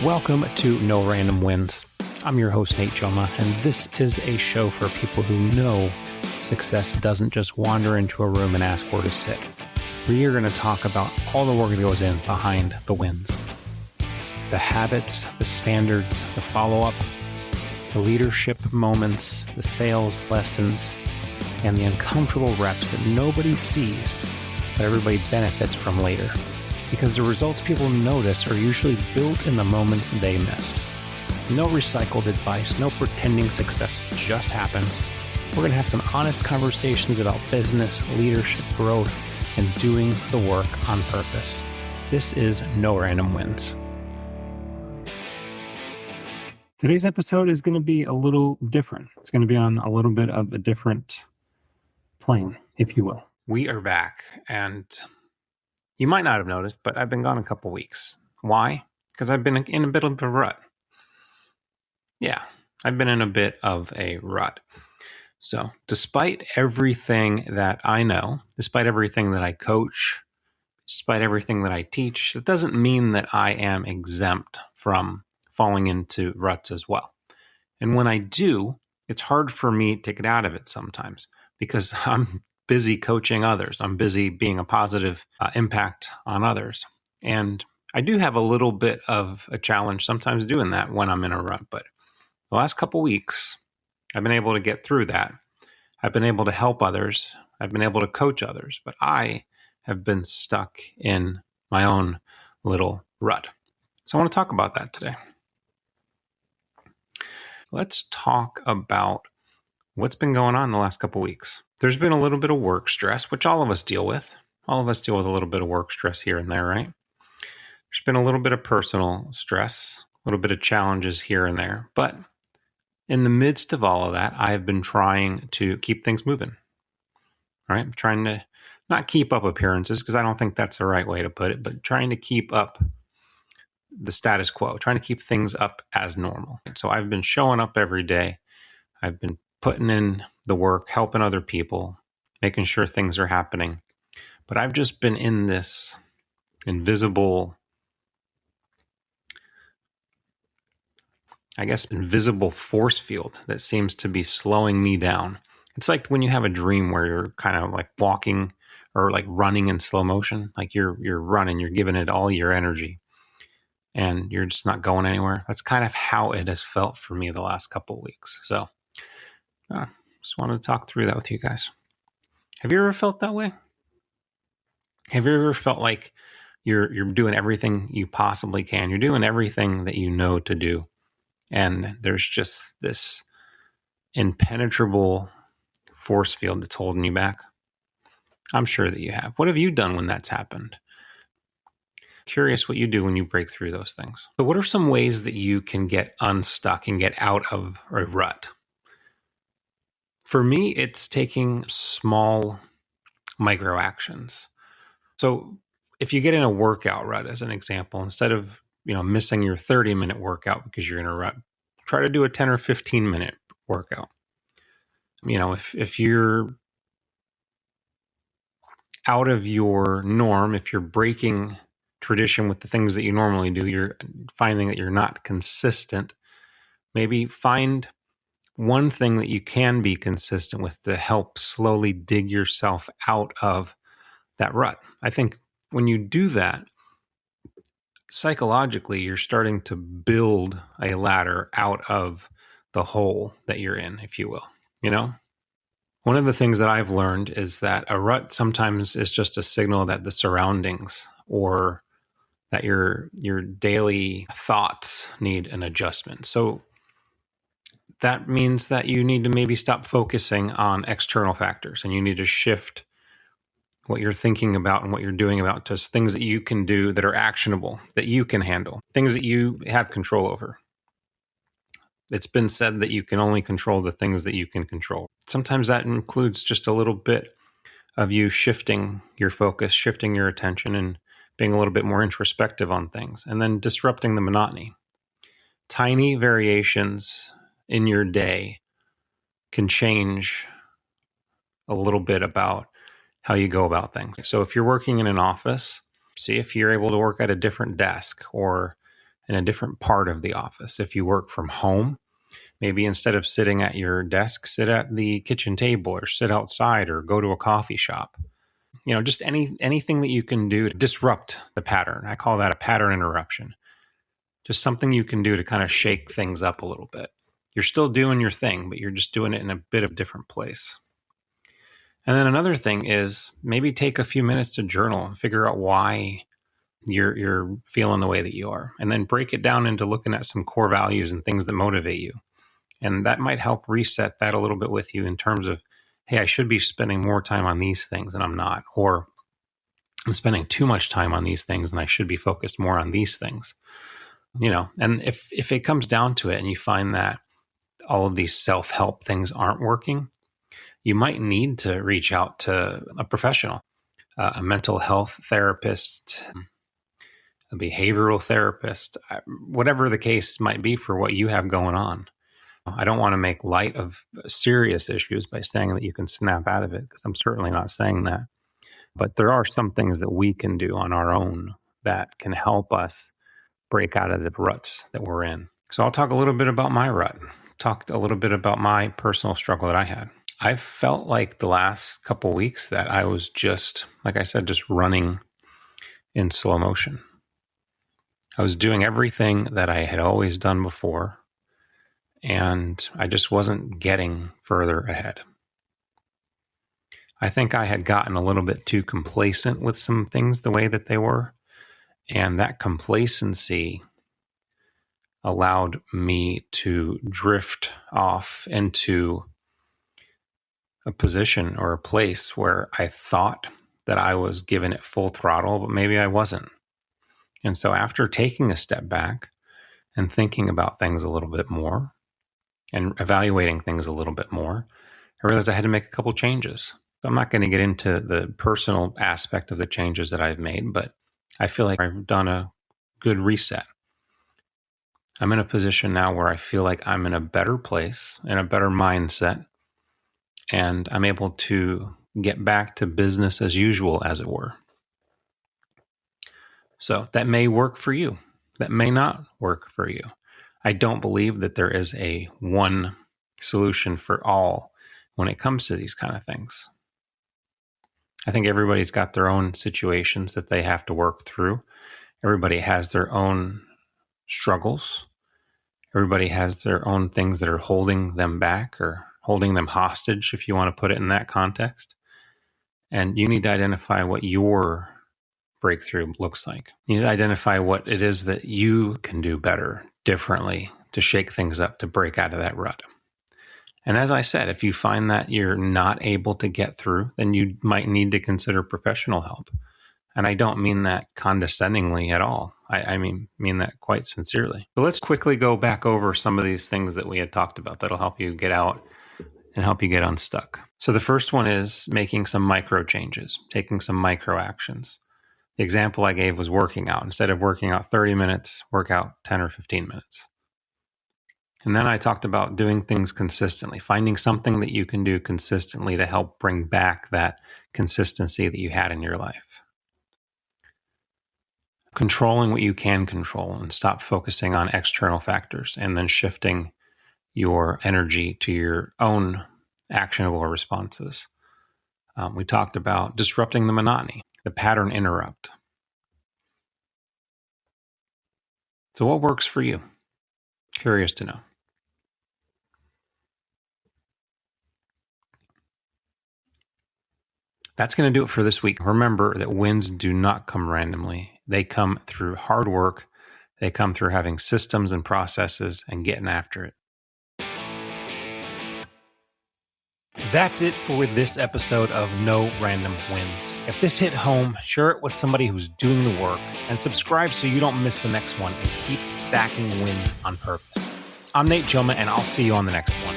Welcome to No Random Wins. I'm your host, Nate Joma, and this is a show for people who know success doesn't just wander into a room and ask where to sit. We are going to talk about all the work that goes in behind the wins. The habits, the standards, the follow-up, the leadership moments, the sales lessons, and the uncomfortable reps that nobody sees, but everybody benefits from later. Because the results people notice are usually built in the moments they missed. No recycled advice, no pretending success just happens. We're going to have some honest conversations about business, leadership, growth, and doing the work on purpose. This is No Random Wins. Today's episode is going to be a little different. It's going to be on a little bit of a different plane, if you will. We are back, and you might not have noticed, but I've been gone a couple weeks. Why? Because I've been in a bit of a rut. Yeah, I've been in a bit of a rut. So despite everything that I know, despite everything that I coach, despite everything that I teach, it doesn't mean that I am exempt from falling into ruts as well. And when I do, it's hard for me to get out of it sometimes because I'm busy coaching others. I'm busy being a positive impact on others. And I do have a little bit of a challenge sometimes doing that when I'm in a rut. But the last couple weeks, I've been able to get through that. I've been able to help others. I've been able to coach others. But I have been stuck in my own little rut. So I want to talk about that today. Let's talk about what's been going on the last couple weeks. There's been a little bit of work stress, which all of us deal with. All of us deal with a little bit of work stress here and there, right? There's been a little bit of personal stress, a little bit of challenges here and there. But in the midst of all of that, I have been trying to keep things moving. All right? I'm trying to not keep up appearances, because I don't think that's the right way to put it, but trying to keep up the status quo, trying to keep things up as normal. So I've been showing up every day. I've been putting in the work, helping other people, making sure things are happening. But I've just been in this invisible force field that seems to be slowing me down. It's like when you have a dream where you're kind of like walking or like running in slow motion, like you're running, you're giving it all your energy and you're just not going anywhere. That's kind of how it has felt for me the last couple of weeks. So just wanted to talk through that with you guys. Have you ever felt that way? Have you ever felt like you're doing everything you possibly can? You're doing everything that you know to do. And there's just this impenetrable force field that's holding you back. I'm sure that you have. What have you done when that's happened? Curious what you do when you break through those things. So what are some ways that you can get unstuck and get out of a rut? For me, it's taking small micro actions. So if you get in a workout rut, as an example, instead of missing your 30-minute workout because you're in a rut, try to do a 10 or 15-minute workout. If you're out of your norm, if you're breaking tradition with the things that you normally do, you're finding that you're not consistent, maybe find one thing that you can be consistent with to help slowly dig yourself out of that rut. I think when you do that, psychologically, you're starting to build a ladder out of the hole that you're in, if you will. One of the things that I've learned is that a rut sometimes is just a signal that the surroundings or that your daily thoughts need an adjustment. So that means that you need to maybe stop focusing on external factors and you need to shift what you're thinking about and what you're doing about to things that you can do that are actionable, that you can handle, things that you have control over. It's been said that you can only control the things that you can control. Sometimes that includes just a little bit of you shifting your focus, shifting your attention, and being a little bit more introspective on things, and then disrupting the monotony. Tiny variations in your day can change a little bit about how you go about things. So if you're working in an office, see if you're able to work at a different desk or in a different part of the office. If you work from home, maybe instead of sitting at your desk, sit at the kitchen table or sit outside or go to a coffee shop. Just anything that you can do to disrupt the pattern. I call that a pattern interruption. Just something you can do to kind of shake things up a little bit. You're still doing your thing, but you're just doing it in a bit of a different place. And then another thing is maybe take a few minutes to journal and figure out why you're feeling the way that you are. And then break it down into looking at some core values and things that motivate you. And that might help reset that a little bit with you in terms of, hey, I should be spending more time on these things and I'm not. Or I'm spending too much time on these things and I should be focused more on these things. And if it comes down to it and you find that all of these self-help things aren't working, you might need to reach out to a professional, a mental health therapist, a behavioral therapist, whatever the case might be for what you have going on. I don't want to make light of serious issues by saying that you can snap out of it, because I'm certainly not saying that. But there are some things that we can do on our own that can help us break out of the ruts that we're in. So I'll talk a little bit about my rut, talk a little bit about my personal struggle that I had. I've felt like the last couple of weeks that I was just, like I said, just running in slow motion. I was doing everything that I had always done before, and I just wasn't getting further ahead. I think I had gotten a little bit too complacent with some things the way that they were, and that complacency allowed me to drift off into a position or a place where I thought that I was giving it full throttle, but maybe I wasn't. And so after taking a step back and thinking about things a little bit more and evaluating things a little bit more, I realized I had to make a couple changes. I'm not going to get into the personal aspect of the changes that I've made, but I feel like I've done a good reset. I'm in a position now where I feel like I'm in a better place, in a better mindset, and I'm able to get back to business as usual, as it were. So that may work for you. That may not work for you. I don't believe that there is a one solution for all when it comes to these kind of things. I think everybody's got their own situations that they have to work through. Everybody has their own struggles. Everybody has their own things that are holding them back or holding them hostage, if you want to put it in that context. And you need to identify what your breakthrough looks like. You need to identify what it is that you can do better, differently, to shake things up, to break out of that rut. And as I said, if you find that you're not able to get through, then you might need to consider professional help. And I don't mean that condescendingly at all. I mean that quite sincerely. So let's quickly go back over some of these things that we had talked about that'll help you get out and help you get unstuck. So the first one is making some micro changes, taking some micro actions. The example I gave was working out. Instead of working out 30 minutes, work out 10 or 15 minutes. And then I talked about doing things consistently, finding something that you can do consistently to help bring back that consistency that you had in your life. Controlling what you can control and stop focusing on external factors, and then shifting your energy to your own actionable responses. We talked about disrupting the monotony, the pattern interrupt. So what works for you? Curious to know. That's going to do it for this week. Remember that wins do not come randomly. They come through hard work. They come through having systems and processes and getting after it. That's it for this episode of No Random Wins. If this hit home, share it with somebody who's doing the work, and subscribe so you don't miss the next one and keep stacking wins on purpose. I'm Nate Joma, and I'll see you on the next one.